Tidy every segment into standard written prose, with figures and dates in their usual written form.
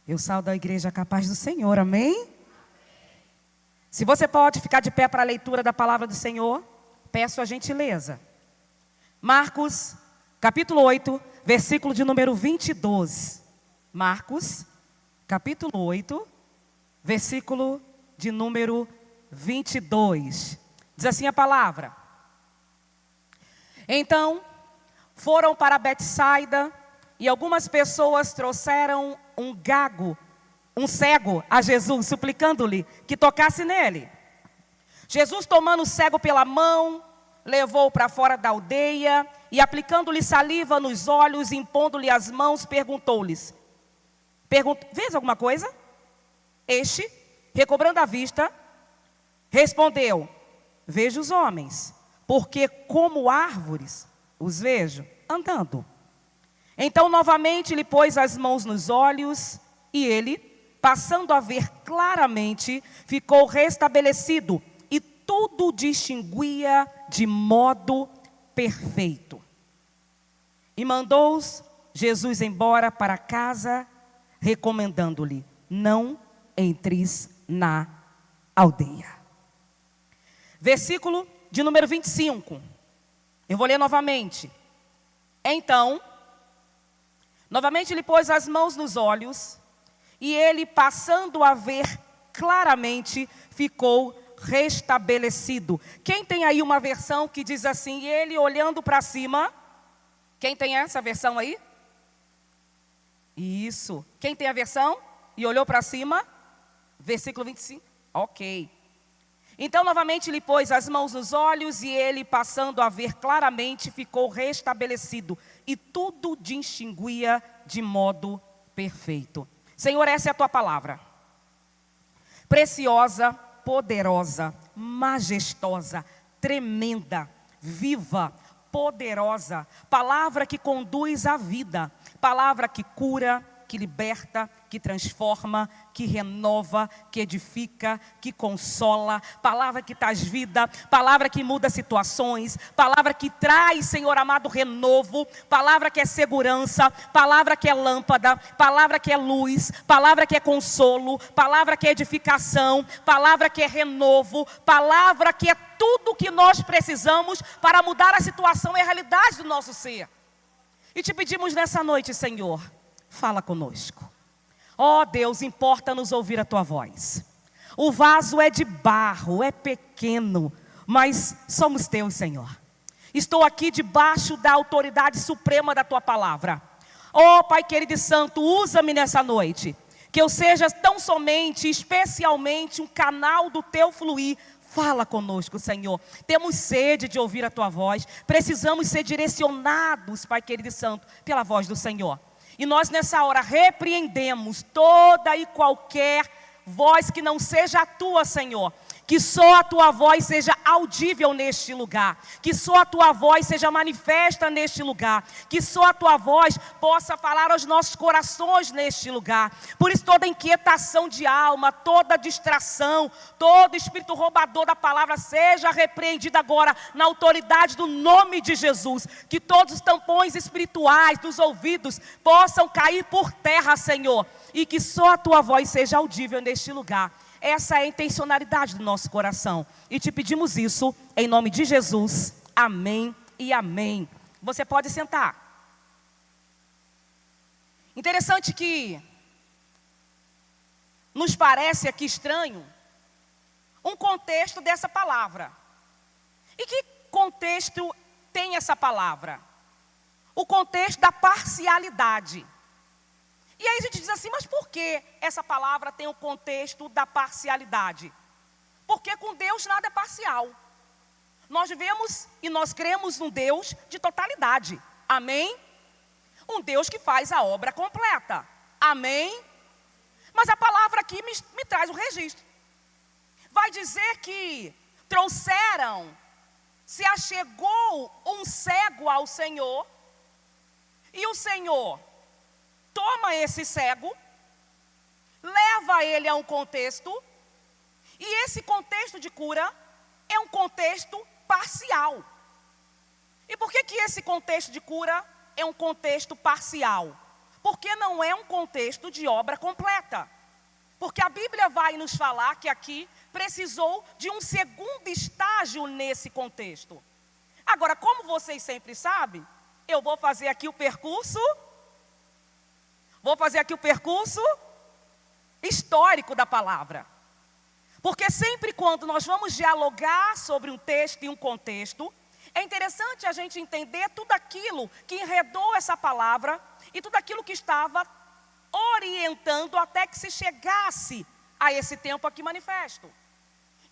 Eu saldo a igreja capaz do Senhor, amém? Se você pode ficar de pé para a leitura da palavra do Senhor, peço a gentileza. Marcos, capítulo 8, versículo de número 22. Marcos, capítulo 8, versículo de número 22. Diz assim a palavra. Então, foram para Betsaida e algumas pessoas trouxeram um cego a Jesus, suplicando-lhe que tocasse nele. Jesus, tomando o cego pela mão, levou-o para fora da aldeia e, aplicando-lhe saliva nos olhos, impondo-lhe as mãos, perguntou-lhes: vês alguma coisa? Este, recobrando a vista, respondeu: vejo os homens, porque como árvores os vejo andando. Então novamente lhe pôs as mãos nos olhos e ele, passando a ver claramente, ficou restabelecido e tudo distinguia de modo perfeito. E mandou-os Jesus embora para casa, recomendando-lhe: não entres na aldeia. Versículo de número 25. Eu vou ler novamente. Então, novamente lhe pôs as mãos nos olhos, e ele, passando a ver claramente, ficou restabelecido. Quem tem aí uma versão que diz assim: e ele olhando para cima? Quem tem essa versão aí? Isso. Quem tem a versão? E olhou para cima? Versículo 25. Ok. Então novamente lhe pôs as mãos nos olhos, e ele, passando a ver claramente, ficou restabelecido, e tudo distinguia de modo perfeito. Senhor, essa é a tua palavra. Preciosa, poderosa, majestosa, tremenda, viva, poderosa. Palavra que conduz à vida. Palavra que cura, que liberta, que transforma, que renova, que edifica, que consola. Palavra que traz vida, palavra que muda situações, palavra que traz, Senhor amado, renovo, palavra que é segurança, palavra que é lâmpada, palavra que é luz, palavra que é consolo, palavra que é edificação, palavra que é renovo, palavra que é tudo que nós precisamos para mudar a situação e a realidade do nosso ser. E te pedimos nessa noite, Senhor, fala conosco. Ó Deus, importa-nos ouvir a tua voz. O vaso é de barro, é pequeno, mas somos teus, Senhor. Estou aqui debaixo da autoridade suprema da tua palavra. Ó Pai querido e santo, usa-me nessa noite. Que eu seja tão somente, especialmente, um canal do teu fluir. Fala conosco, Senhor. Temos sede de ouvir a tua voz. Precisamos ser direcionados, Pai querido e santo, pela voz do Senhor. E nós nessa hora repreendemos toda e qualquer voz que não seja a tua, Senhor. Que só a tua voz seja audível neste lugar. Que só a tua voz seja manifesta neste lugar. Que só a tua voz possa falar aos nossos corações neste lugar. Por isso toda inquietação de alma, toda distração, todo espírito roubador da palavra seja repreendido agora na autoridade do nome de Jesus. Que todos os tampões espirituais dos ouvidos possam cair por terra, Senhor. E que só a tua voz seja audível neste lugar. Essa é a intencionalidade do nosso coração. E te pedimos isso em nome de Jesus. Amém e amém. Você pode sentar. Interessante que nos parece aqui estranho um contexto dessa palavra. E que contexto tem essa palavra? O contexto da parcialidade. E aí a gente diz assim, mas por que essa palavra tem o contexto da parcialidade? Porque com Deus nada é parcial. Nós vivemos e nós cremos num Deus de totalidade. Amém? Um Deus que faz a obra completa. Amém? Mas a palavra aqui me traz um registro. Vai dizer que se achegou um cego ao Senhor, e o Senhor toma esse cego, leva ele a um contexto, e esse contexto de cura é um contexto parcial. E por que esse contexto de cura é um contexto parcial? porque não é um contexto de obra completa. Porque a Bíblia vai nos falar que aqui precisou de um segundo estágio nesse contexto. Agora, como vocês sempre sabem, eu vou fazer aqui o percurso histórico da palavra. Porque sempre quando nós vamos dialogar sobre um texto e um contexto, é interessante a gente entender tudo aquilo que enredou essa palavra e tudo aquilo que estava orientando até que se chegasse a esse tempo aqui manifesto.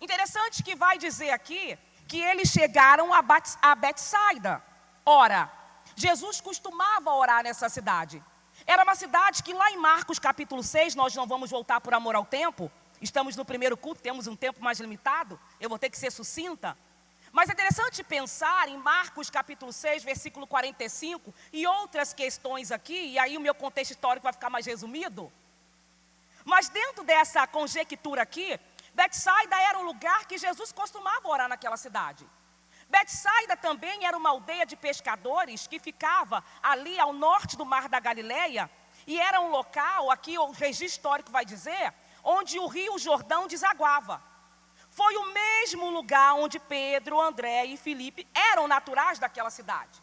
Interessante que vai dizer aqui que eles chegaram a Betsaida. Ora, Jesus costumava orar nessa cidade. Era uma cidade que lá em Marcos capítulo 6, nós não vamos voltar por amor ao tempo. Estamos no primeiro culto, temos um tempo mais limitado. Eu vou ter que ser sucinta. Mas é interessante pensar em Marcos capítulo 6, versículo 45 e outras questões aqui, e aí o meu contexto histórico vai ficar mais resumido. Mas dentro dessa conjectura aqui, Betsaida era um lugar que Jesus costumava orar naquela cidade. Betsaida também era uma aldeia de pescadores que ficava ali ao norte do Mar da Galileia, e era um local, aqui o registro histórico vai dizer, onde o rio Jordão desaguava. Foi o mesmo lugar onde Pedro, André e Filipe eram naturais daquela cidade.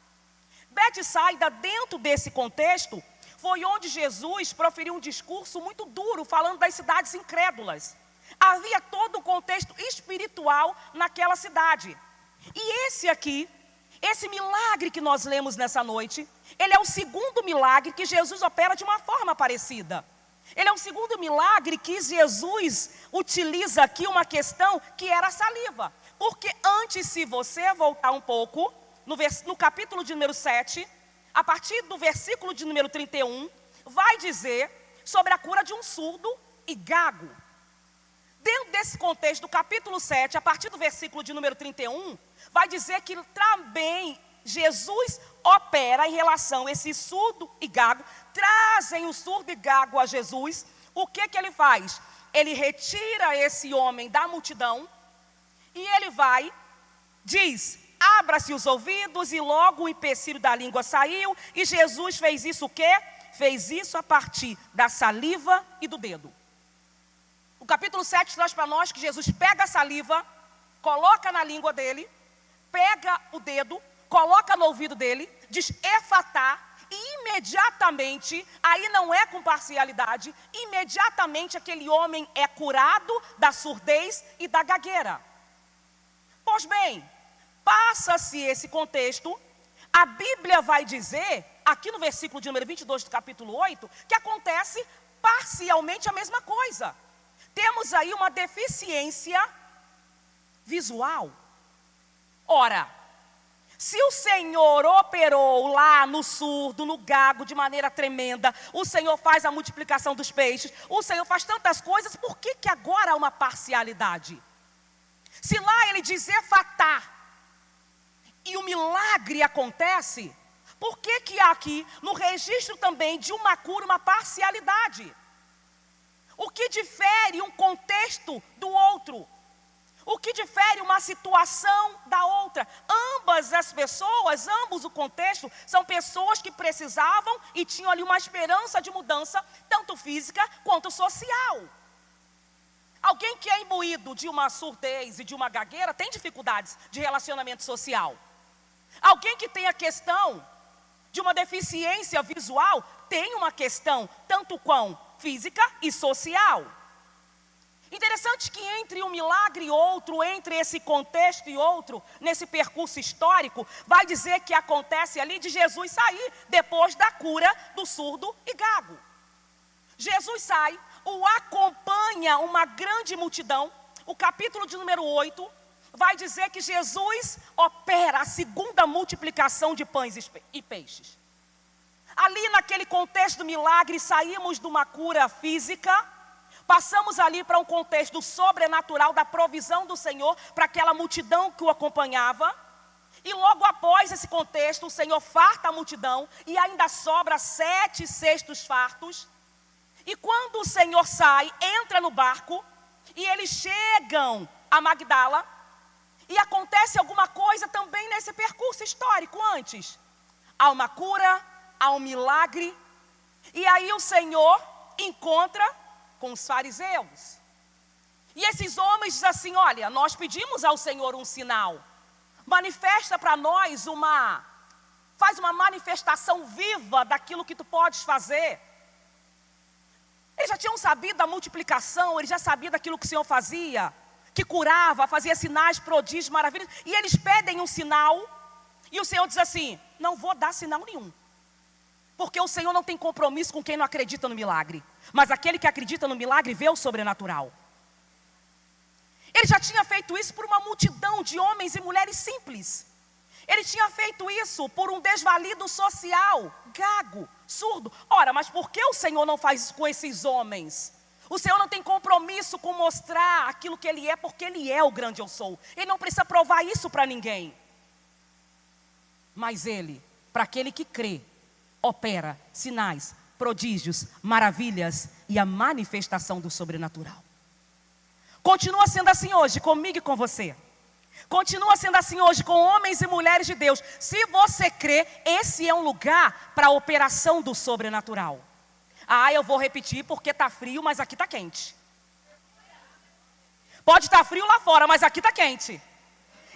Betsaida, dentro desse contexto, foi onde Jesus proferiu um discurso muito duro, falando das cidades incrédulas. Havia todo um contexto espiritual naquela cidade. E esse milagre que nós lemos nessa noite, ele é o segundo milagre que Jesus opera de uma forma parecida. Ele é um segundo milagre que Jesus utiliza aqui uma questão que era a saliva. Porque antes, se você voltar um pouco, no capítulo de número 7, a partir do versículo de número 31, vai dizer sobre a cura de um surdo e gago. Dentro desse contexto do capítulo 7, a partir do versículo de número 31, vai dizer que também Jesus opera em relação a esse surdo e gago, trazem o surdo e gago a Jesus. O que ele faz? Ele retira esse homem da multidão e ele vai, diz, abra-se os ouvidos e logo o empecilho da língua saiu. E Jesus fez isso o quê? Fez isso a partir da saliva e do dedo. O capítulo 7 traz para nós que Jesus pega a saliva, coloca na língua dele, pega o dedo, coloca no ouvido dele, diz efatá, e imediatamente, aí não é com parcialidade, imediatamente aquele homem é curado da surdez e da gagueira. Pois bem, passa-se esse contexto, a Bíblia vai dizer, aqui no versículo de número 22 do capítulo 8, que acontece parcialmente a mesma coisa. Temos aí uma deficiência visual. Ora, se o Senhor operou lá no surdo, no gago, de maneira tremenda, o Senhor faz a multiplicação dos peixes, o Senhor faz tantas coisas, por que agora há uma parcialidade? Se lá ele diz efatá, e o milagre acontece, por que há aqui, no registro também de uma cura, uma parcialidade? O que difere um contexto do outro? O que difere uma situação da outra? Ambas as pessoas, ambos o contexto, são pessoas que precisavam e tinham ali uma esperança de mudança, tanto física quanto social. Alguém que é imbuído de uma surdez e de uma gagueira tem dificuldades de relacionamento social. Alguém que tem a questão de uma deficiência visual tem uma questão tanto quão física e social. Interessante que entre um milagre e outro, entre esse contexto e outro, nesse percurso histórico, vai dizer que acontece ali de Jesus sair depois da cura do surdo e gago. Jesus sai, o acompanha uma grande multidão. O capítulo de número 8 vai dizer que Jesus opera a segunda multiplicação de pães e peixes. Ali naquele contexto do milagre, saímos de uma cura física, passamos ali para um contexto sobrenatural da provisão do Senhor para aquela multidão que o acompanhava. E logo após esse contexto, o Senhor farta a multidão e ainda sobra 7 cestos fartos. E quando o Senhor sai, entra no barco e eles chegam a Magdala. E acontece alguma coisa também nesse percurso histórico antes. Há uma cura, há um milagre. E aí o Senhor encontra com os fariseus. E esses homens dizem assim: olha, nós pedimos ao Senhor um sinal. Manifesta para nós faz uma manifestação viva daquilo que tu podes fazer. Eles já tinham sabido da multiplicação, eles já sabiam daquilo que o Senhor fazia, que curava, fazia sinais, prodígios, maravilhas. E eles pedem um sinal, e o Senhor diz assim: não vou dar sinal nenhum. Porque o Senhor não tem compromisso com quem não acredita no milagre. Mas aquele que acredita no milagre vê o sobrenatural. Ele já tinha feito isso por uma multidão de homens e mulheres simples. Ele tinha feito isso por um desvalido social, gago, surdo. Ora, mas por que o Senhor não faz isso com esses homens? O Senhor não tem compromisso com mostrar aquilo que Ele é, porque Ele é o grande eu sou. Ele não precisa provar isso para ninguém. Mas Ele, para aquele que crê, opera sinais, prodígios, maravilhas e a manifestação do sobrenatural. Continua sendo assim hoje, comigo e com você. Continua sendo assim hoje com homens e mulheres de Deus. Se você crê, esse é um lugar para a operação do sobrenatural. Ah, eu vou repetir porque está frio, mas aqui está quente. Pode estar frio lá fora, mas aqui está quente.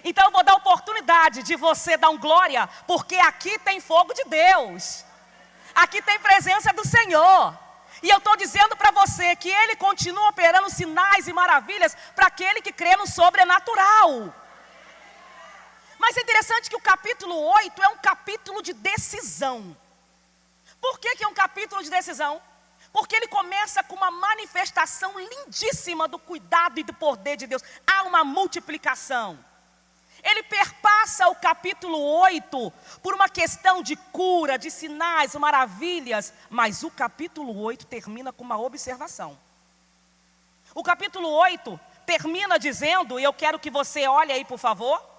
Então eu vou dar a oportunidade de você dar um glória, porque aqui tem fogo de Deus. Aqui tem presença do Senhor. E eu estou dizendo para você que Ele continua operando sinais e maravilhas para aquele que crê no sobrenatural. Mas é interessante que o capítulo 8 é um capítulo de decisão. Por que é um capítulo de decisão? Porque ele começa com uma manifestação lindíssima do cuidado e do poder de Deus. Há uma multiplicação. Ele perpassa o capítulo 8 por uma questão de cura, de sinais, maravilhas. Mas o capítulo 8 termina com uma observação. O capítulo 8 termina dizendo, e eu quero que você olhe aí por favor.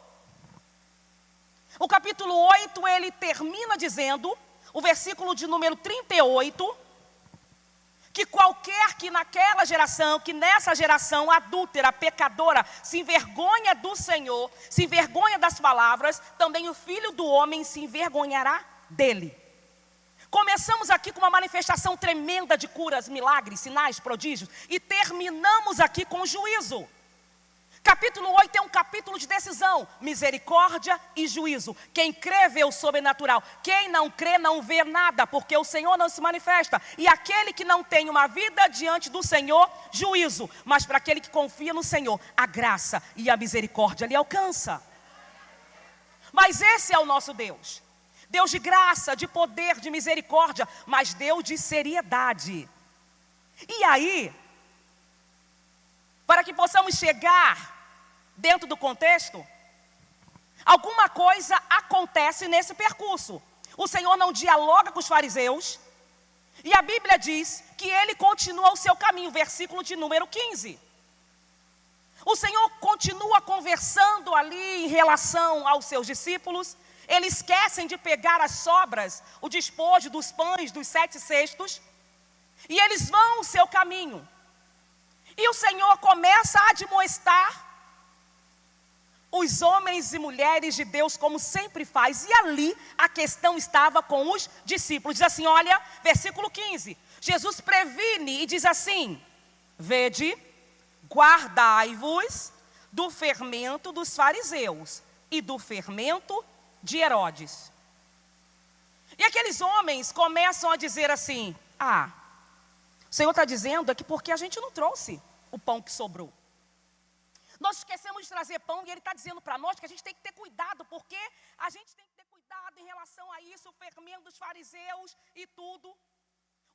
O capítulo 8 ele termina dizendo, o versículo de número 38, que qualquer que naquela geração, que nessa geração adúltera, pecadora, se envergonha do Senhor, se envergonha das palavras, também o Filho do Homem se envergonhará dele. Começamos aqui com uma manifestação tremenda de curas, milagres, sinais, prodígios, e terminamos aqui com juízo. Capítulo 8 é um capítulo de decisão, misericórdia e juízo. Quem crê vê o sobrenatural. Quem não crê não vê nada, porque o Senhor não se manifesta. E aquele que não tem uma vida diante do Senhor, juízo. Mas para aquele que confia no Senhor, a graça e a misericórdia lhe alcança. Mas esse é o nosso Deus. Deus de graça, de poder, de misericórdia, mas Deus de seriedade. E aí, para que possamos chegar dentro do contexto, alguma coisa acontece nesse percurso. O Senhor não dialoga com os fariseus, e a Bíblia diz que ele continua o seu caminho, versículo de número 15. O Senhor continua conversando ali em relação aos seus discípulos. Eles esquecem de pegar as sobras, o despojo dos pães, dos 7 cestos, e eles vão o seu caminho. E o Senhor começa a admoestar os homens e mulheres de Deus, como sempre faz. E ali a questão estava com os discípulos. Diz assim, olha, versículo 15. Jesus previne e diz assim: vede, guardai-vos do fermento dos fariseus e do fermento de Herodes. E aqueles homens começam a dizer assim: o Senhor está dizendo aqui porque a gente não trouxe o pão que sobrou. Nós esquecemos de trazer pão e Ele está dizendo para nós que a gente tem que ter cuidado, porque a gente tem que ter cuidado em relação a isso, o fermento dos fariseus e tudo.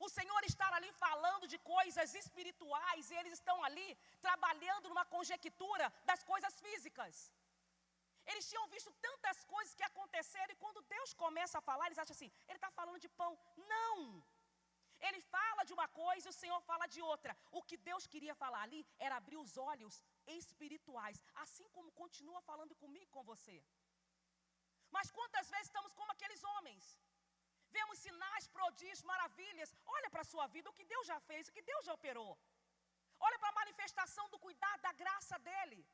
O Senhor está ali falando de coisas espirituais e eles estão ali trabalhando numa conjectura das coisas físicas. Eles tinham visto tantas coisas que aconteceram e quando Deus começa a falar, eles acham assim, Ele está falando de pão. Não! Ele fala de uma coisa e o Senhor fala de outra. O que Deus queria falar ali era abrir os olhos espirituais, assim como continua falando comigo e com você. Mas quantas vezes estamos como aqueles homens? Vemos sinais, prodígios, maravilhas. Olha para a sua vida, o que Deus já fez, o que Deus já operou. Olha para a manifestação do cuidado, da graça dEle.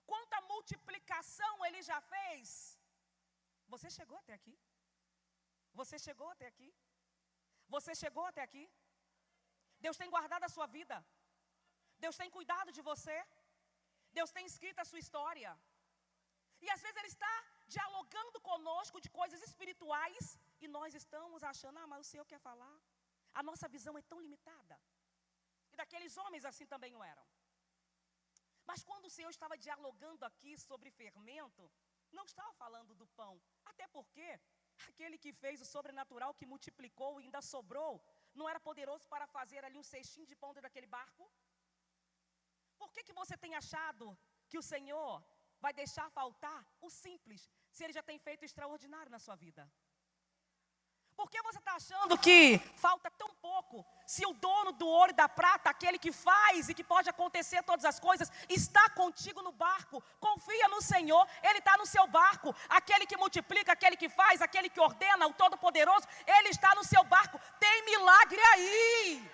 Quanta multiplicação Ele já fez. Você chegou até aqui? Você chegou até aqui? Você chegou até aqui? Deus tem guardado a sua vida. Deus tem cuidado de você. Deus tem escrito a sua história. E às vezes Ele está dialogando conosco de coisas espirituais e nós estamos achando, mas o Senhor quer falar. A nossa visão é tão limitada. E daqueles homens assim também o eram. Mas quando o Senhor estava dialogando aqui sobre fermento, não estava falando do pão. Até porque aquele que fez o sobrenatural, que multiplicou e ainda sobrou, não era poderoso para fazer ali um cestinho de pão dentro daquele barco? Por que você tem achado que o Senhor vai deixar faltar o simples, se Ele já tem feito extraordinário na sua vida? Por que você está achando que falta tão pouco, se o dono do ouro e da prata, aquele que faz e que pode acontecer todas as coisas, está contigo no barco? Confia no Senhor, Ele está no seu barco. Aquele que multiplica, aquele que faz, aquele que ordena, o Todo-Poderoso, Ele está no seu barco. Tem milagre aí.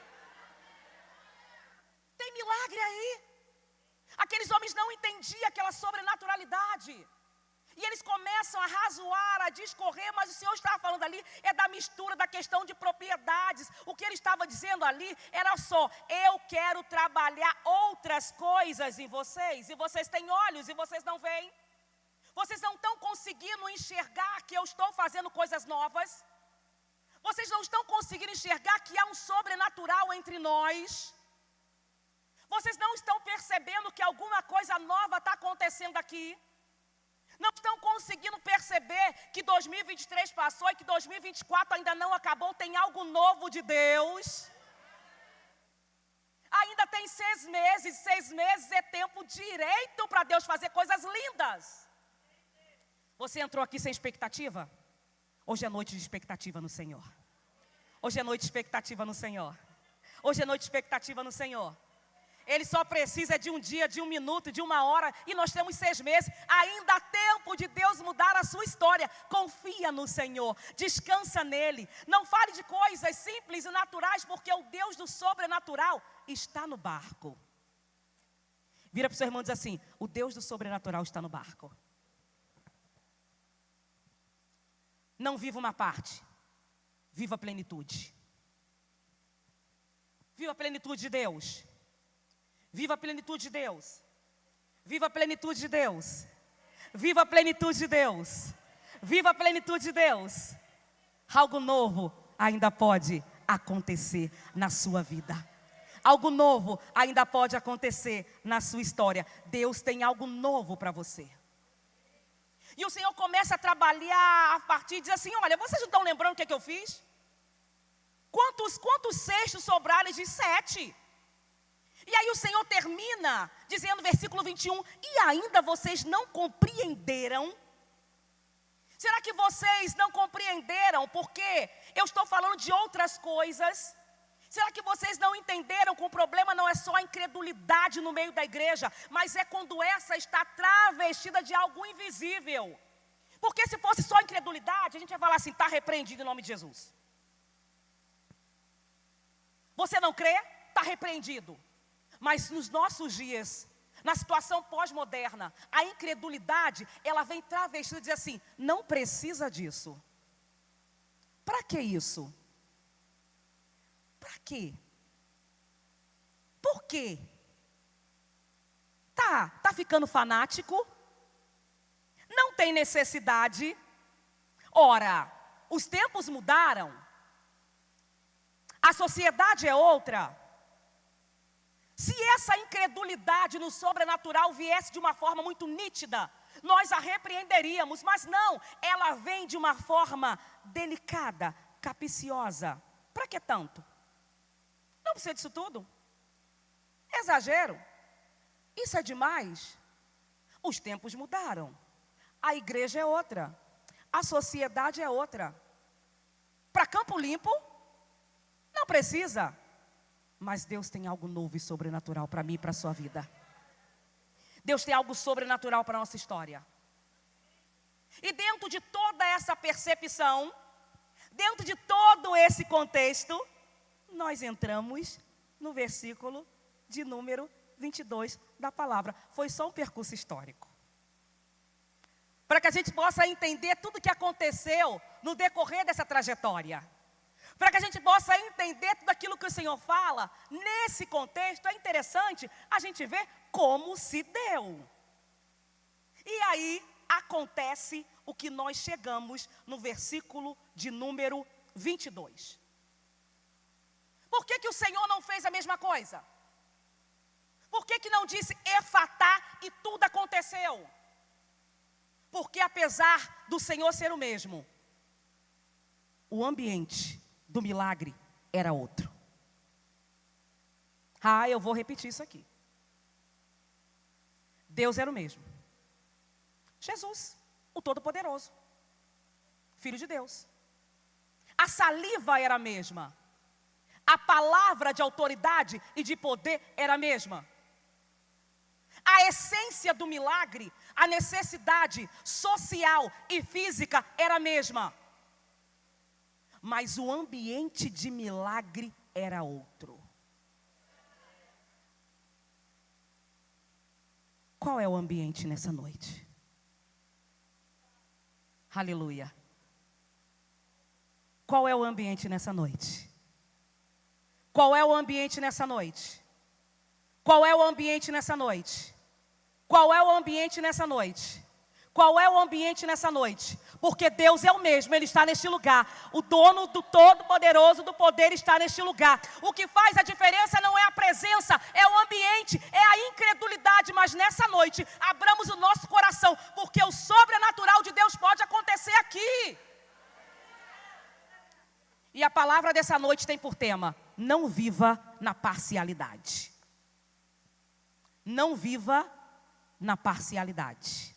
Tem milagre aí. Aqueles homens não entendiam aquela sobrenaturalidade. E eles começam a razoar, a discorrer, mas o Senhor estava falando ali, é da mistura, da questão de propriedades. O que Ele estava dizendo ali era só, eu quero trabalhar outras coisas em vocês. E vocês têm olhos e vocês não veem. Vocês não estão conseguindo enxergar que eu estou fazendo coisas novas. Vocês não estão conseguindo enxergar que há um sobrenatural entre nós. Vocês não estão percebendo que alguma coisa nova está acontecendo aqui. Não estão conseguindo perceber que 2023 passou e que 2024 ainda não acabou. Tem algo novo de Deus. Ainda tem 6 meses. 6 meses é tempo direito para Deus fazer coisas lindas. Você entrou aqui sem expectativa? Hoje é noite de expectativa no Senhor. Hoje é noite de expectativa no Senhor. Hoje é noite de expectativa no Senhor. Ele só precisa de um dia, de um minuto, de uma hora. E nós temos 6 meses. Ainda há tempo de Deus mudar a sua história. Confia no Senhor. Descansa nele. Não fale de coisas simples e naturais, porque o Deus do sobrenatural está no barco. Vira para o seu irmão e diz assim, o Deus do sobrenatural está no barco. Não viva uma parte. Viva a plenitude. Viva a plenitude de Deus. Viva a plenitude de Deus. Viva a plenitude de Deus. Viva a plenitude de Deus. Viva a plenitude de Deus. Algo novo ainda pode acontecer na sua vida. Algo novo ainda pode acontecer na sua história. Deus tem algo novo para você. E o Senhor começa a trabalhar a partir, diz assim, olha, vocês não estão lembrando o que eu fiz? Quantos cestos sobraram? Ele diz 7. E aí o Senhor termina dizendo, versículo 21, e ainda vocês não compreenderam? Será que vocês não compreenderam porque eu estou falando de outras coisas? Será que vocês não entenderam que o problema não é só a incredulidade no meio da igreja, mas é quando essa está travestida de algo invisível? Porque se fosse só incredulidade, a gente ia falar assim, está repreendido em nome de Jesus. Você não crê? Está repreendido. Mas nos nossos dias, na situação pós-moderna, a incredulidade, ela vem travestida e diz assim, não precisa disso. Para que isso? Para quê? Por quê? Tá ficando fanático? Não tem necessidade? Ora, os tempos mudaram. A sociedade é outra. Se essa incredulidade no sobrenatural viesse de uma forma muito nítida, nós a repreenderíamos, mas não, ela vem de uma forma delicada, capciosa. Para que tanto? Não precisa disso tudo. Exagero. Isso é demais. Os tempos mudaram. A igreja é outra. A sociedade é outra. Para Campo Limpo, não precisa. Mas Deus tem algo novo e sobrenatural para mim e para a sua vida. Deus tem algo sobrenatural para a nossa história. E dentro de toda essa percepção, dentro de todo esse contexto, nós entramos no versículo de número 22 da palavra. Foi só um percurso histórico. Para que a gente possa entender tudo o que aconteceu no decorrer dessa trajetória. Para que a gente possa entender tudo aquilo que o Senhor fala, nesse contexto é interessante a gente ver como se deu. E aí acontece o que nós chegamos no versículo de número 22. Por que o Senhor não fez a mesma coisa? Por que não disse Efatá e tudo aconteceu? Porque apesar do Senhor ser o mesmo, o ambiente do milagre era outro. Eu vou repetir isso aqui. Deus era o mesmo. Jesus, o Todo-Poderoso, Filho de Deus. A saliva era a mesma. A palavra de autoridade e de poder era a mesma. A essência do milagre, a necessidade social e física era a mesma. Mas o ambiente de milagre era outro. Qual é o ambiente nessa noite? Aleluia. Qual é o ambiente nessa noite? Qual é o ambiente nessa noite? Qual é o ambiente nessa noite? Qual é o ambiente nessa noite? Qual é o ambiente nessa noite? Porque Deus é o mesmo, Ele está neste lugar. O dono do Todo-Poderoso do poder está neste lugar. O que faz a diferença não é a presença, é o ambiente, é a incredulidade. Mas nessa noite, abramos o nosso coração, porque o sobrenatural de Deus pode acontecer aqui. E a palavra dessa noite tem por tema: não viva na parcialidade. Não viva na parcialidade.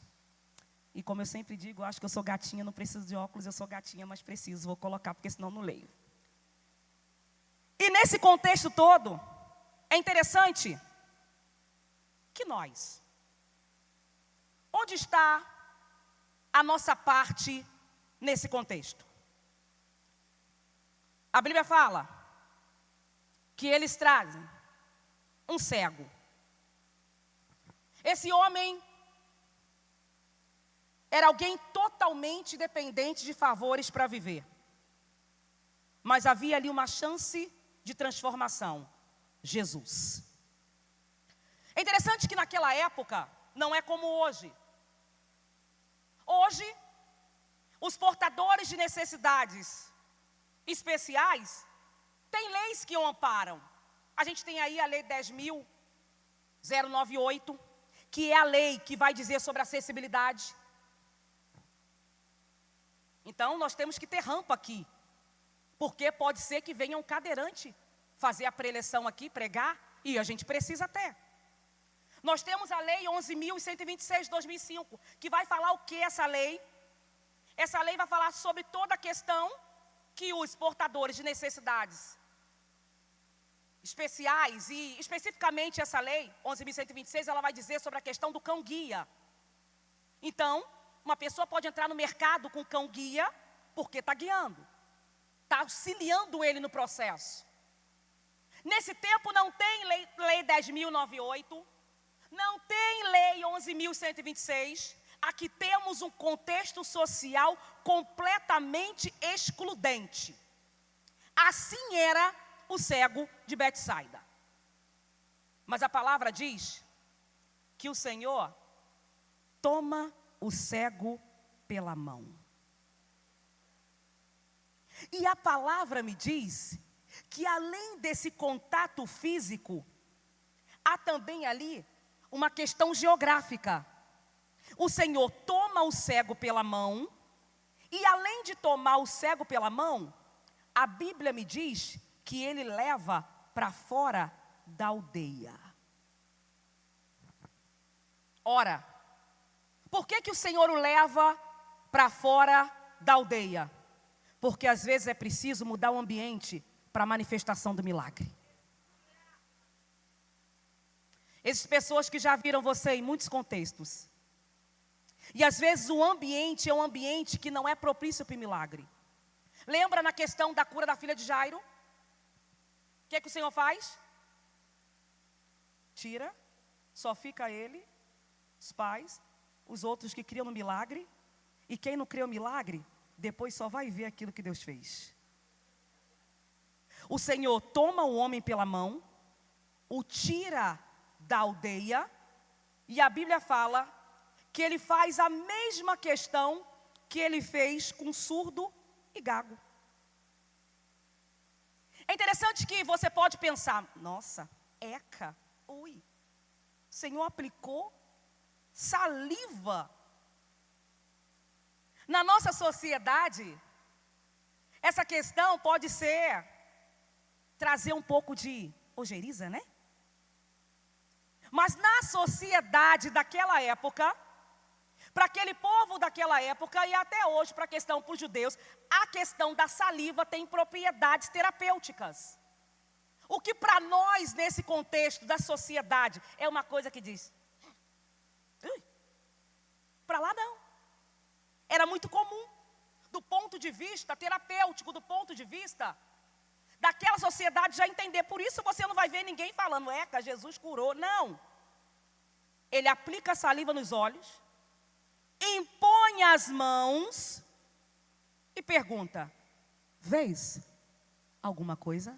E como eu sempre digo, eu acho que eu sou gatinha, não preciso de óculos, eu sou gatinha, mas preciso, vou colocar, porque senão não leio. E nesse contexto todo, é interessante que nós, onde está a nossa parte nesse contexto? A Bíblia fala que eles trazem um cego. Esse homem era alguém totalmente dependente de favores para viver. Mas havia ali uma chance de transformação: Jesus. É interessante que naquela época, não é como hoje. Hoje, os portadores de necessidades especiais têm leis que o amparam. A gente tem aí a Lei 10.098, que é a lei que vai dizer sobre acessibilidade. Então, nós temos que ter rampa aqui, porque pode ser que venha um cadeirante fazer a preleção aqui, pregar, e a gente precisa até. Nós temos a Lei 11.126 de 2005, que vai falar o que essa lei? Essa lei vai falar sobre toda a questão que os portadores de necessidades especiais, e especificamente essa lei 11.126, ela vai dizer sobre a questão do cão-guia. Então, uma pessoa pode entrar no mercado com cão-guia porque está guiando, está auxiliando ele no processo. Nesse tempo não tem lei 10.098, não tem lei 11.126. Aqui temos um contexto social completamente excludente. Assim era o cego de Betsaida. Mas a palavra diz que o Senhor toma o cego pela mão. E a palavra me diz que além desse contato físico, há também ali uma questão geográfica. O Senhor toma o cego pela mão, e além de tomar o cego pela mão, a Bíblia me diz que Ele leva para fora da aldeia. Ora, por que o Senhor o leva para fora da aldeia? Porque às vezes é preciso mudar o ambiente para a manifestação do milagre. Existem pessoas que já viram você em muitos contextos. E às vezes o ambiente é um ambiente que não é propício para o milagre. Lembra na questão da cura da filha de Jairo? O que o Senhor faz? Tira, só fica ele, os pais, os outros que criam no milagre. E quem não crê no milagre, depois só vai ver aquilo que Deus fez. O Senhor toma o homem pela mão, o tira da aldeia, e a Bíblia fala que ele faz a mesma questão que ele fez com surdo e gago. É interessante que você pode pensar, nossa, eca, ui, o Senhor aplicou saliva. Na nossa sociedade, essa questão pode trazer um pouco de ojeriza, né? Mas na sociedade daquela época, para aquele povo daquela época e até hoje para os judeus, a questão da saliva tem propriedades terapêuticas. O que para nós, nesse contexto da sociedade, é uma coisa que diz, para lá não. Era muito comum, do ponto de vista terapêutico, do ponto de vista daquela sociedade já entender. Por isso você não vai ver ninguém falando, eca, Jesus curou. Não. Ele aplica a saliva nos olhos, impõe as mãos e pergunta, vês alguma coisa?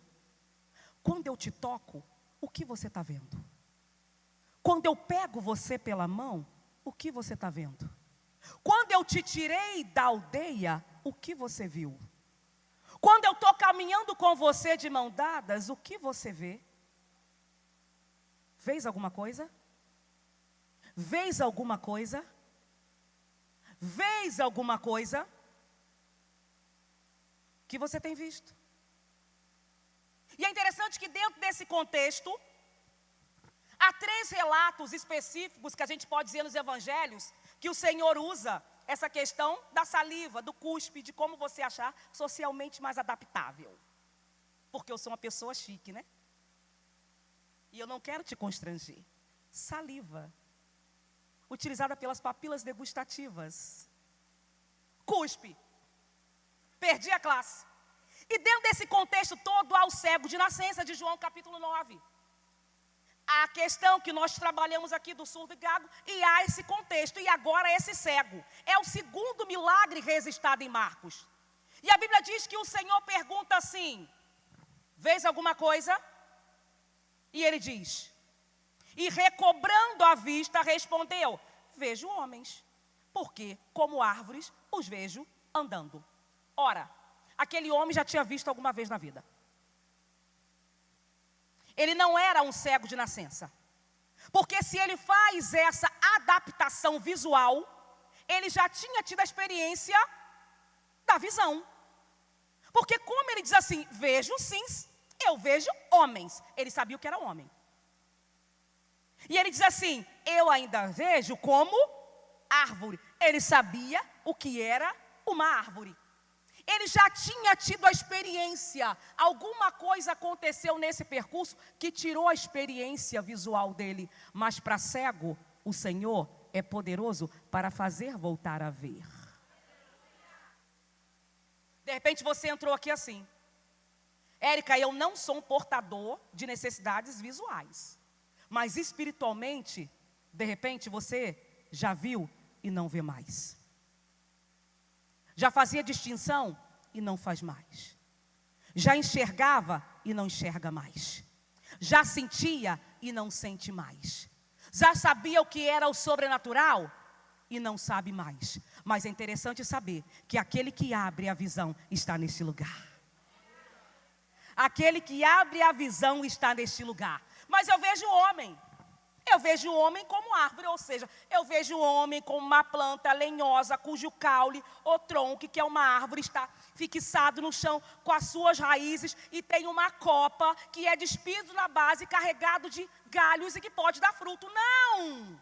Quando eu te toco, o que você está vendo? Quando eu pego você pela mão, o que você está vendo? Quando eu te tirei da aldeia, o que você viu? Quando eu estou caminhando com você de mão dadas, o que você vê? Vês alguma coisa? Vês alguma coisa? Vês alguma coisa? Que você tem visto? E é interessante que dentro desse contexto, há 3 relatos específicos que a gente pode dizer nos evangelhos, que o Senhor usa essa questão da saliva, do cuspe, de como você achar socialmente mais adaptável. Porque eu sou uma pessoa chique, né? E eu não quero te constranger. Saliva, utilizada pelas papilas degustativas. Cuspe, perdi a classe. E dentro desse contexto todo, há o cego de nascença de João capítulo 9. A questão que nós trabalhamos aqui do surdo e gago, e há esse contexto, e agora esse cego. É o segundo milagre registrado em Marcos. E a Bíblia diz que o Senhor pergunta assim, vês alguma coisa? E ele diz, e recobrando a vista respondeu, vejo homens, porque como árvores os vejo andando. Ora, aquele homem já tinha visto alguma vez na vida. Ele não era um cego de nascença. Porque se ele faz essa adaptação visual, ele já tinha tido a experiência da visão. Porque como ele diz assim, vejo sim, eu vejo homens. Ele sabia o que era homem. E ele diz assim, eu ainda vejo como árvore. Ele sabia o que era uma árvore. Ele já tinha tido a experiência. Alguma coisa aconteceu nesse percurso que tirou a experiência visual dele. Mas para cego, o Senhor é poderoso para fazer voltar a ver. De repente você entrou aqui assim. Érica, eu não sou um portador de necessidades visuais. Mas espiritualmente, de repente você já viu e não vê mais. Já fazia distinção e não faz mais. Já enxergava e não enxerga mais. Já sentia e não sente mais. Já sabia o que era o sobrenatural e não sabe mais. Mas é interessante saber que aquele que abre a visão está neste lugar. Aquele que abre a visão está neste lugar. Mas eu vejo homem. Eu vejo o homem como árvore, ou seja, eu vejo o homem como uma planta lenhosa, cujo caule ou tronco, que é uma árvore, está fixado no chão com as suas raízes e tem uma copa que é despido na base, carregado de galhos e que pode dar fruto. Não!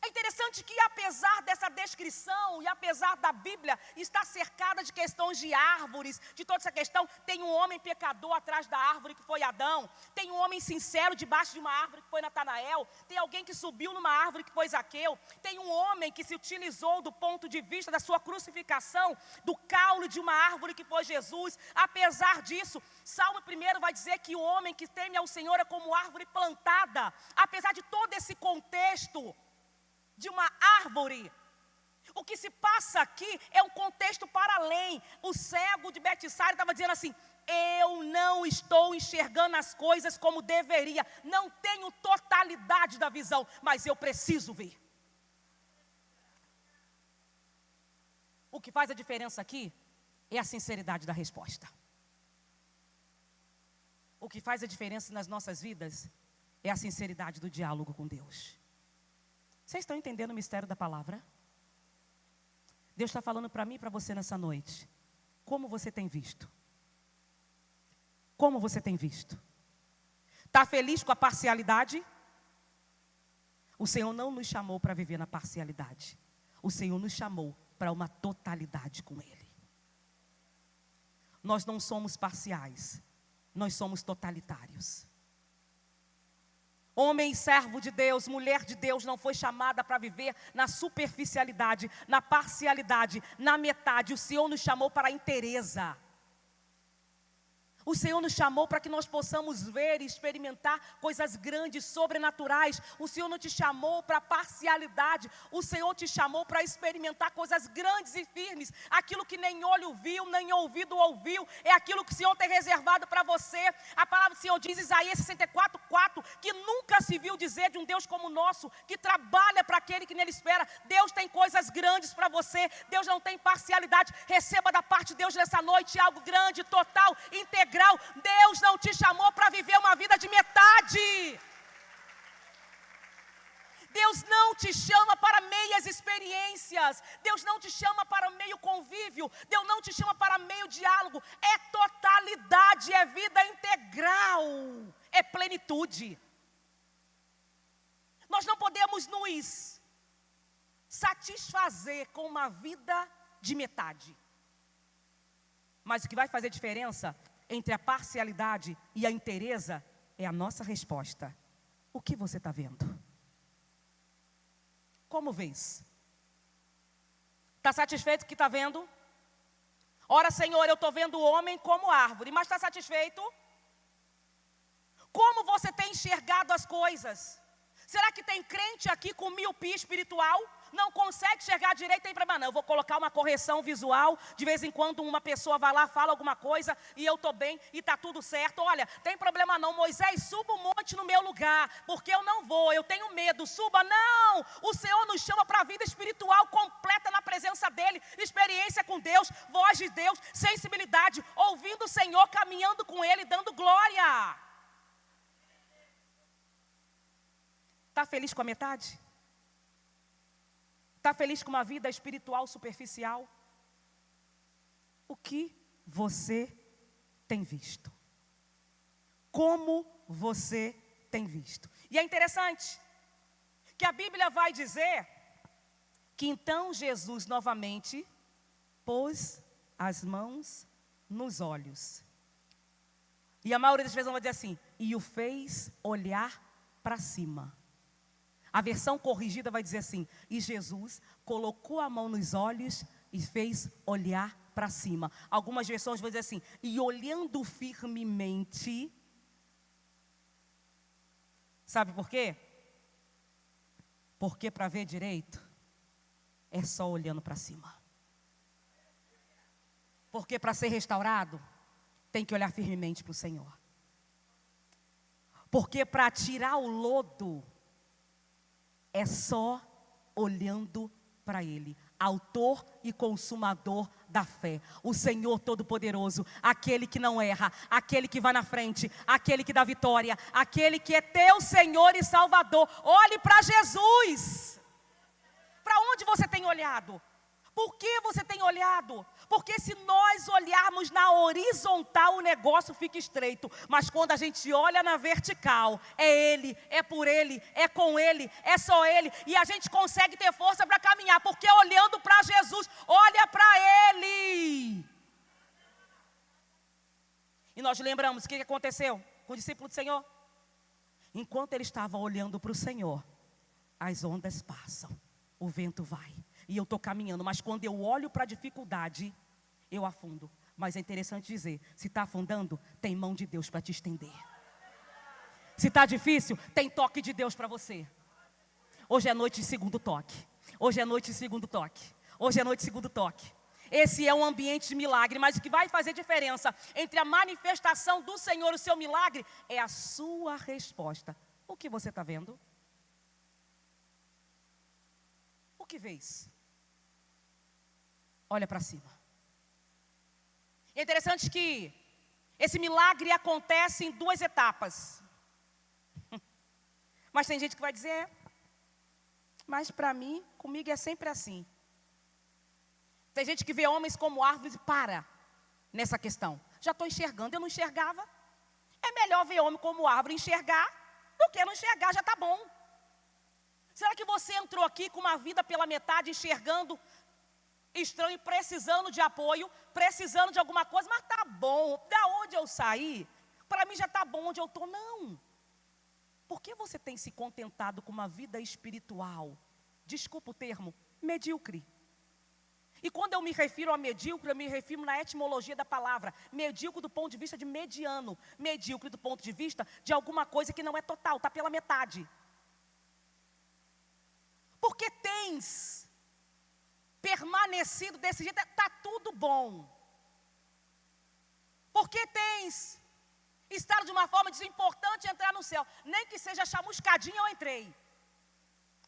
É interessante que apesar dessa descrição e apesar da Bíblia estar cercada de questões de árvores, de toda essa questão, tem um homem pecador atrás da árvore que foi Adão, tem um homem sincero debaixo de uma árvore que foi Natanael, tem alguém que subiu numa árvore que foi Zaqueu, tem um homem que se utilizou do ponto de vista da sua crucificação, do caule de uma árvore que foi Jesus. Apesar disso, Salmo 1 vai dizer que o homem que teme ao Senhor é como árvore plantada. Apesar de todo esse contexto de uma árvore, O que se passa aqui é um contexto para além. O cego de Betsaida estava dizendo assim: eu não estou enxergando as coisas como deveria, não tenho totalidade da visão, mas eu preciso ver. O que faz a diferença aqui é a sinceridade da resposta. O que faz a diferença nas nossas vidas é a sinceridade do diálogo com Deus. Vocês estão entendendo o mistério da palavra? Deus está falando para mim e para você nessa noite. Como você tem visto? Como você tem visto? Está feliz com a parcialidade? O Senhor não nos chamou para viver na parcialidade. O Senhor nos chamou para uma totalidade com Ele. Nós não somos parciais, nós somos totalitários. Homem e servo de Deus, mulher de Deus, não foi chamada para viver na superficialidade, na parcialidade, na metade. O Senhor nos chamou para a inteireza. O Senhor nos chamou para que nós possamos ver e experimentar coisas grandes, sobrenaturais. O Senhor não te chamou para parcialidade. O Senhor te chamou para experimentar coisas grandes e firmes. Aquilo que nem olho viu, nem ouvido ouviu, é aquilo que o Senhor tem reservado para você. A palavra do Senhor diz, Isaías 64:4, que nunca se viu dizer de um Deus como o nosso, que trabalha para aquele que nele espera. Deus tem coisas grandes para você. Deus não tem parcialidade. Receba da parte de Deus nessa noite algo grande, total, integral. Deus não te chamou para viver uma vida de metade. Deus não te chama para meias experiências. Deus não te chama para meio convívio. Deus não te chama para meio diálogo. É totalidade, é vida integral, é plenitude. Nós não podemos nos satisfazer com uma vida de metade. Mas o que vai fazer diferença entre a parcialidade e a inteireza é a nossa resposta. O que você está vendo? Como vês? Está satisfeito com o que está vendo? Ora, Senhor, eu estou vendo o homem como árvore, mas está satisfeito? Como você tem enxergado as coisas? Será que tem crente aqui com miopia espiritual? Não consegue enxergar direito, tem problema não. Eu vou colocar uma correção visual. De vez em quando uma pessoa vai lá, fala alguma coisa e eu estou bem e está tudo certo. Olha, tem problema não, Moisés, suba um monte no meu lugar, porque eu não vou, eu tenho medo, suba. Não, o Senhor nos chama para a vida espiritual completa na presença dEle. Experiência com Deus, voz de Deus, sensibilidade, ouvindo o Senhor, caminhando com Ele, dando glória. Está feliz com a metade? Está feliz com uma vida espiritual superficial? O que você tem visto? Como você tem visto? E é interessante que a Bíblia vai dizer que então Jesus novamente pôs as mãos nos olhos. E a maioria das vezes vai dizer assim, e o fez olhar para cima. A versão corrigida vai dizer assim, e Jesus colocou a mão nos olhos e fez olhar para cima. Algumas versões vão dizer assim, e olhando firmemente. Sabe por quê? Porque para ver direito, é só olhando para cima. Porque para ser restaurado, tem que olhar firmemente para o Senhor. Porque para tirar o lodo, é só olhando para Ele, autor e consumador da fé, o Senhor Todo-Poderoso, aquele que não erra, aquele que vai na frente, aquele que dá vitória, aquele que é teu Senhor e Salvador. Olhe para Jesus. Para onde você tem olhado? Por que você tem olhado? Porque se nós olharmos na horizontal, o negócio fica estreito. Mas quando a gente olha na vertical, é Ele, é por Ele, é com Ele, é só Ele. E a gente consegue ter força para caminhar, porque olhando para Jesus, olha para Ele. E nós lembramos o que aconteceu com o discípulo do Senhor? Enquanto ele estava olhando para o Senhor, as ondas passam, o vento vai. E eu estou caminhando, mas quando eu olho para a dificuldade, eu afundo. Mas é interessante dizer, se está afundando, tem mão de Deus para te estender. Se está difícil, tem toque de Deus para você. Hoje é noite de segundo toque. Hoje é noite de segundo toque. Hoje é noite de segundo toque. Esse é um ambiente de milagre, mas o que vai fazer diferença entre a manifestação do Senhor e o seu milagre é a sua resposta. O que você está vendo? O que vês? Olha para cima. É interessante que esse milagre acontece em 2 etapas. Mas tem gente que vai dizer, mas para mim, comigo é sempre assim. Tem gente que vê homens como árvores e para nessa questão. Já estou enxergando, eu não enxergava. É melhor ver homem como árvore e enxergar do que não enxergar, já está bom. Será que você entrou aqui com uma vida pela metade, enxergando estranho, precisando de apoio, precisando de alguma coisa, mas está bom, da onde eu saí, para mim já está bom onde eu estou? Não. Por que você tem se contentado com uma vida espiritual, desculpa o termo, medíocre? E quando eu me refiro a medíocre, eu me refiro na etimologia da palavra. Medíocre do ponto de vista de mediano. Medíocre do ponto de vista de alguma coisa que não é total, está pela metade. Porque tens permanecido desse jeito, está tudo bom. Porque tens estado de uma forma desimportante entrar no céu. Nem que seja chamuscadinha, eu entrei.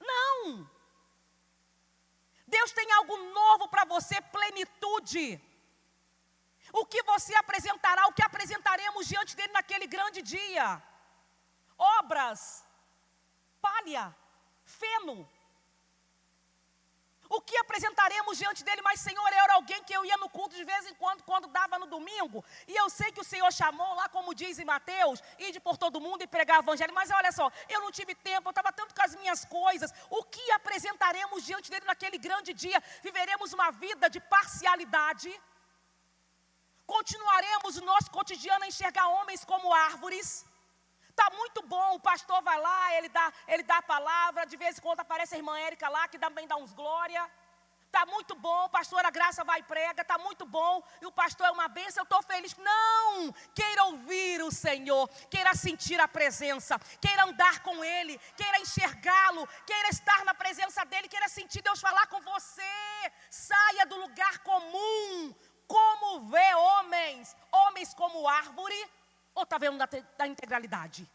Não. Deus tem algo novo para você, plenitude. O que você apresentará, o que apresentaremos diante dele naquele grande dia? Obras, palha, feno. O que apresentaremos diante dele? Mas Senhor, eu era alguém que eu ia no culto de vez em quando dava no domingo. E eu sei que o Senhor chamou lá, como diz em Mateus, ir por todo mundo e pregar o evangelho. Mas olha só, eu não tive tempo, eu estava tanto com as minhas coisas. O que apresentaremos diante dele naquele grande dia? Viveremos uma vida de parcialidade? Continuaremos o nosso cotidiano a enxergar homens como árvores? Está muito bom, o pastor vai lá, ele dá a palavra, de vez em quando aparece a irmã Érica lá, que também dá uns glória. Está muito bom, pastora Graça vai e prega, está muito bom, e o pastor é uma bênção, eu estou feliz. Não, queira ouvir o Senhor, queira sentir a presença, queira andar com Ele, queira enxergá-lo, queira estar na presença dEle, queira sentir Deus falar com você. Saia do lugar comum, como vê homens como árvore, ou está vendo da integralidade?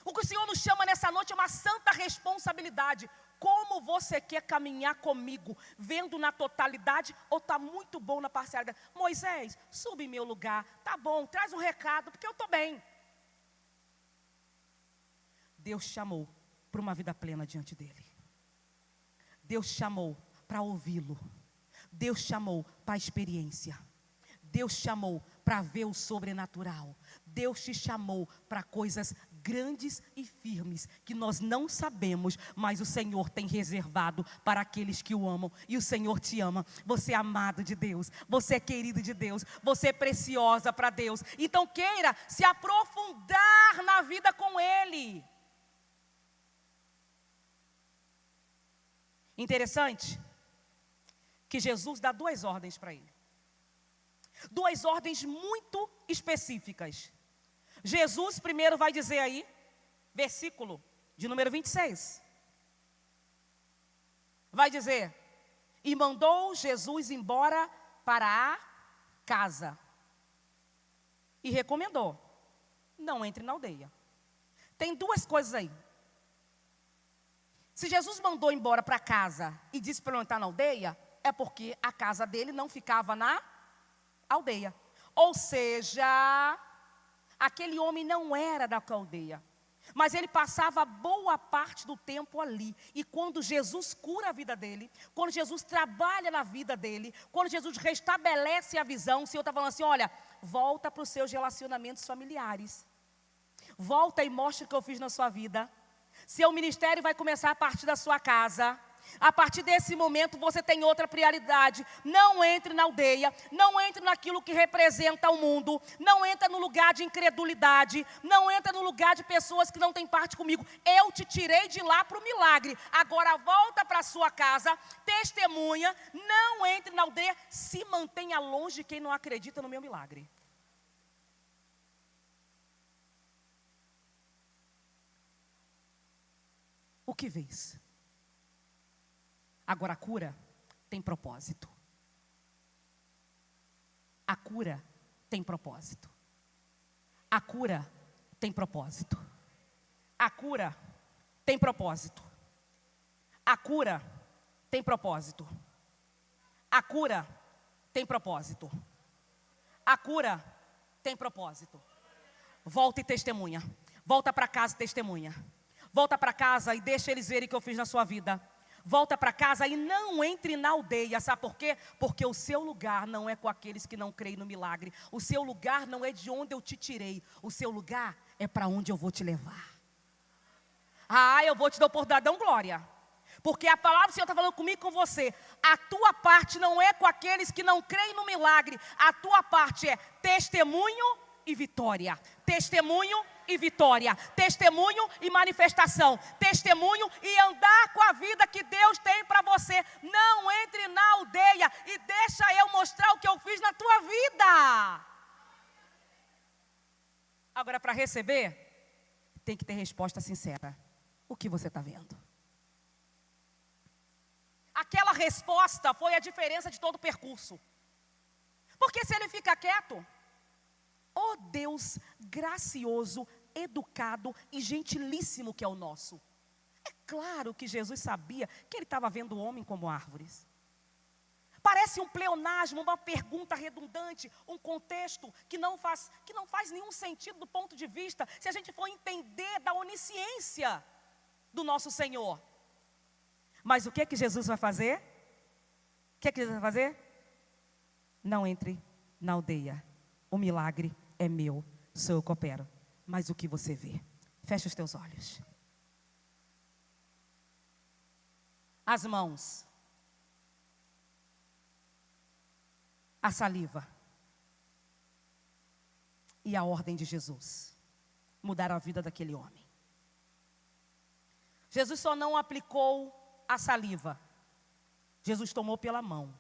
O que o Senhor nos chama nessa noite é uma santa responsabilidade. Como você quer caminhar comigo, vendo na totalidade ou está muito bom na parcialidade? Moisés, suba em meu lugar, tá bom, traz um recado, porque eu estou bem. Deus chamou para uma vida plena diante dele. Deus chamou para ouvi-lo. Deus chamou para a experiência. Deus chamou para ver o sobrenatural. Deus te chamou para coisas grandes e firmes, que nós não sabemos, mas o Senhor tem reservado para aqueles que o amam. E o Senhor te ama. Você é amado de Deus, você é querido de Deus, você é preciosa para Deus. Então queira se aprofundar na vida com Ele. Interessante que Jesus dá 2 ordens para ele. 2 ordens muito específicas. Jesus primeiro vai dizer aí, versículo de número 26. Vai dizer, e mandou Jesus embora para a casa. E recomendou, não entre na aldeia. Tem 2 coisas aí. Se Jesus mandou embora para casa e disse para não entrar na aldeia, é porque a casa dele não ficava na aldeia. Ou seja, aquele homem não era da aldeia, mas ele passava boa parte do tempo ali. E quando Jesus cura a vida dele, quando Jesus trabalha na vida dele, quando Jesus restabelece a visão, o Senhor está falando assim, olha, volta para os seus relacionamentos familiares. Volta e mostra o que eu fiz na sua vida. Seu ministério vai começar a partir da sua casa. A partir desse momento você tem outra prioridade. Não entre na aldeia, não entre naquilo que representa o mundo, não entra no lugar de incredulidade, não entra no lugar de pessoas que não têm parte comigo. Eu te tirei de lá para o milagre. Agora volta para a sua casa, testemunha, não entre na aldeia, se mantenha longe quem não acredita no meu milagre. O que vês? Agora a cura tem propósito. A cura tem propósito. A cura tem propósito. A cura tem propósito. A cura tem propósito. A cura tem propósito. A cura tem propósito. Volta e testemunha. Volta para casa e testemunha. Volta para casa e deixa eles verem o que eu fiz na sua vida. Volta para casa e não entre na aldeia. Sabe por quê? Porque o seu lugar não é com aqueles que não creem no milagre. O seu lugar não é de onde eu te tirei. O seu lugar é para onde eu vou te levar. Ah, eu vou te dar oportunidade, dão glória. Porque a palavra do Senhor está falando comigo e com você. A tua parte não é com aqueles que não creem no milagre. A tua parte é testemunho e vitória. Testemunho e vitória. Testemunho e manifestação. Testemunho e andar com a vida que Deus tem para você. Não entre na aldeia e deixa eu mostrar o que eu fiz na tua vida. Agora, para receber, tem que ter resposta sincera. O que você está vendo? Aquela resposta foi a diferença de todo o percurso. Porque se ele fica quieto, oh Deus gracioso, educado e gentilíssimo que é o nosso. É claro que Jesus sabia que ele estava vendo o homem como árvores. Parece um pleonasmo, uma pergunta redundante, um contexto que não faz nenhum sentido do ponto de vista, se a gente for entender da onisciência do nosso Senhor. Mas o que é que Jesus vai fazer? O que é que Jesus vai fazer? Não entre na aldeia. O milagre é meu, sou eu que opero. Mas o que você vê? Fecha os teus olhos. As mãos. A saliva. E a ordem de Jesus. Mudaram a vida daquele homem. Jesus só não aplicou a saliva. Jesus tomou pela mão.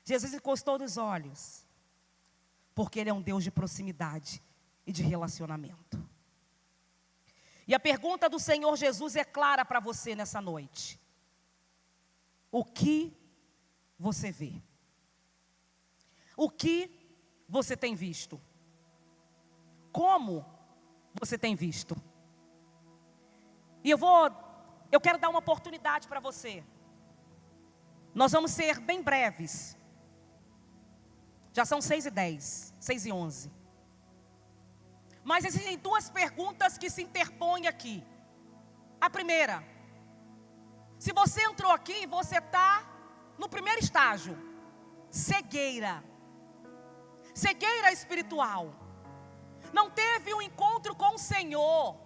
Jesus encostou nos olhos. Porque Ele é um Deus de proximidade e de relacionamento. E a pergunta do Senhor Jesus é clara para você nessa noite. O que você vê? O que você tem visto? Como você tem visto? E eu quero dar uma oportunidade para você. Nós vamos ser bem breves. Já são 6:10, 6:11. Mas existem duas perguntas que se interpõem aqui. A primeira: se você entrou aqui, você está no primeiro estágio. Cegueira. Cegueira espiritual. Não teve um encontro com o Senhor.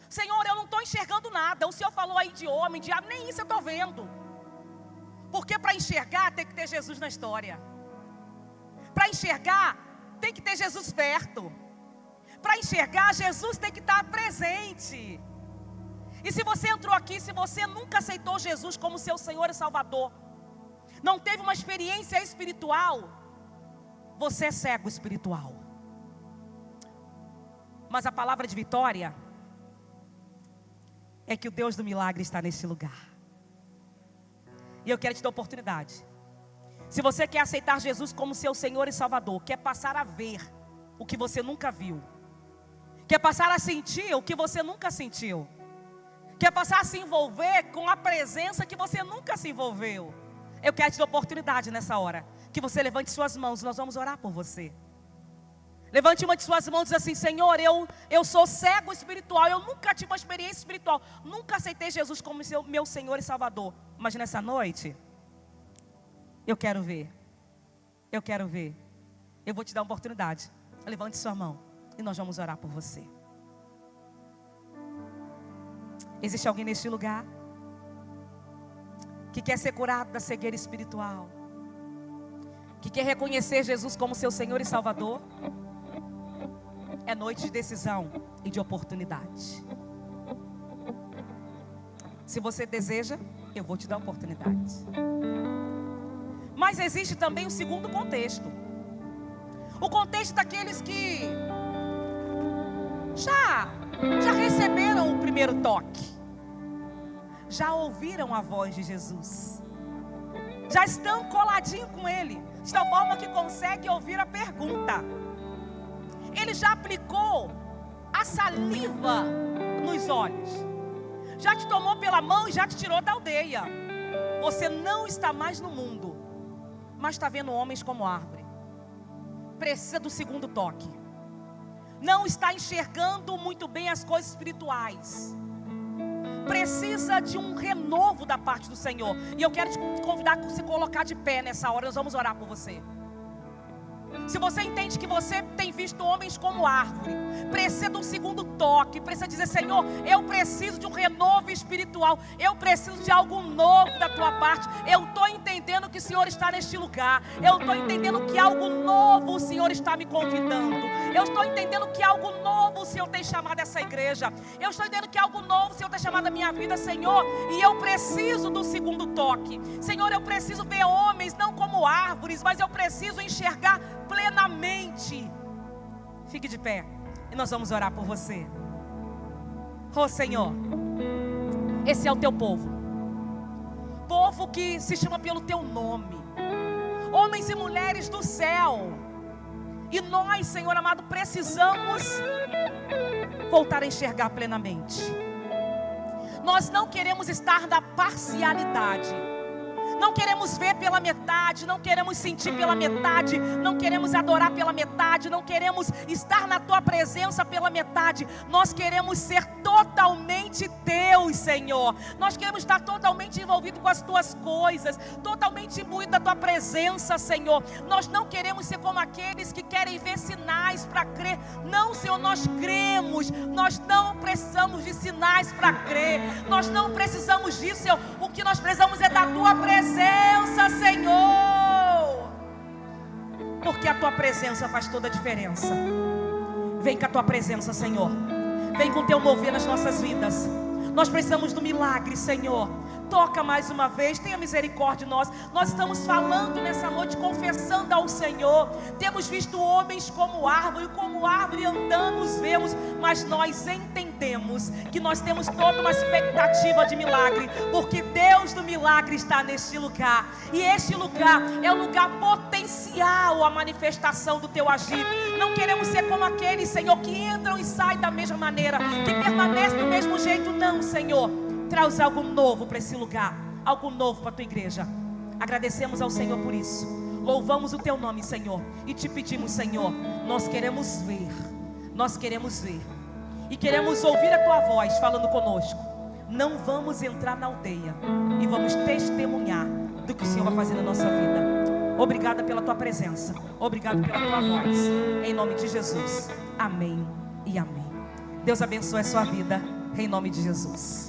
Senhor, eu não estou enxergando nada. O Senhor falou aí de homem, diabo, nem isso eu estou vendo. Porque para enxergar tem que ter Jesus na história. Para enxergar tem que ter Jesus perto. Para enxergar, Jesus tem que estar presente. E se você entrou aqui, se você nunca aceitou Jesus como seu Senhor e Salvador, não teve uma experiência espiritual, você é cego espiritual. Mas a palavra de vitória é que o Deus do milagre está neste lugar. E eu quero te dar oportunidade. Se você quer aceitar Jesus como seu Senhor e Salvador, quer passar a ver o que você nunca viu, quer passar a sentir o que você nunca sentiu, quer passar a se envolver com a presença que você nunca se envolveu, eu quero te dar oportunidade nessa hora, que você levante suas mãos, nós vamos orar por você. Levante uma de suas mãos e diz assim: Senhor, eu sou cego espiritual, eu nunca tive uma experiência espiritual, nunca aceitei Jesus como meu Senhor e Salvador, mas nessa noite, eu quero ver, eu vou te dar uma oportunidade. Levante sua mão e nós vamos orar por você. Existe alguém neste lugar que quer ser curado da cegueira espiritual, que quer reconhecer Jesus como seu Senhor e Salvador? É noite de decisão e de oportunidade. Se você deseja, eu vou te dar oportunidade. Mas existe também o segundo contexto. O contexto daqueles que já receberam o primeiro toque, já ouviram a voz de Jesus. Já estão coladinhos com Ele, de tal forma que consegue ouvir a pergunta. Ele já aplicou a saliva nos olhos, já te tomou pela mão e já te tirou da aldeia. Você não está mais no mundo, mas está vendo homens como árvore. Precisa do segundo toque. Não está enxergando muito bem as coisas espirituais. Precisa de um renovo da parte do Senhor. E eu quero te convidar a se colocar de pé nessa hora. Nós vamos orar por você. Se você entende que você tem visto homens como árvore, precisa de um segundo toque, precisa dizer: Senhor, eu preciso de um renovo espiritual, eu preciso de algo novo da tua parte. Eu estou entendendo que o Senhor está neste lugar, eu estou entendendo que algo novo o Senhor está me convidando, eu estou entendendo que algo novo o Senhor tem chamado essa igreja, eu estou entendendo que algo novo o Senhor tem chamado a minha vida, Senhor, e eu preciso do segundo toque. Senhor, eu preciso ver homens não como árvores, mas eu preciso enxergar plenamente. Fique de pé e nós vamos orar por você. Oh Senhor, esse é o teu povo, povo que se chama pelo teu nome, homens e mulheres do céu. E nós, Senhor amado, precisamos voltar a enxergar plenamente. Nós não queremos estar na parcialidade. Não queremos ver pela metade, não queremos sentir pela metade, não queremos adorar pela metade, não queremos estar na tua presença pela metade. Nós queremos ser totalmente teus, Senhor. Nós queremos estar totalmente envolvidos com as tuas coisas, totalmente imbuídos da tua presença, Senhor. Nós não queremos ser como aqueles que querem ver sinais para crer. Não, Senhor, nós cremos. Nós não precisamos de sinais para crer. Nós não precisamos disso, Senhor. O que nós precisamos é da tua presença, Senhor, porque a tua presença faz toda a diferença. Vem com a tua presença, Senhor. Vem com o teu mover nas nossas vidas. Nós precisamos do milagre, Senhor. Toca mais uma vez, tenha misericórdia de nós. Nós estamos falando nessa noite, confessando ao Senhor. Temos visto homens como árvore andando os vemos, mas nós entendemos que nós temos toda uma expectativa de milagre, porque Deus do milagre está neste lugar. E este lugar é um lugar potencial à manifestação do teu agir. Não queremos ser como aqueles, Senhor, que entram e saem da mesma maneira, que permanecem do mesmo jeito. Não, Senhor. Traz algo novo para esse lugar, algo novo para a tua igreja. Agradecemos ao Senhor por isso. Louvamos o teu nome, Senhor, e te pedimos, Senhor, nós queremos ver e queremos ouvir a tua voz falando conosco. Não vamos entrar na aldeia e vamos testemunhar do que o Senhor vai fazer na nossa vida. Obrigada pela tua presença, obrigado pela tua voz, em nome de Jesus, amém e amém. Deus abençoe a sua vida, em nome de Jesus.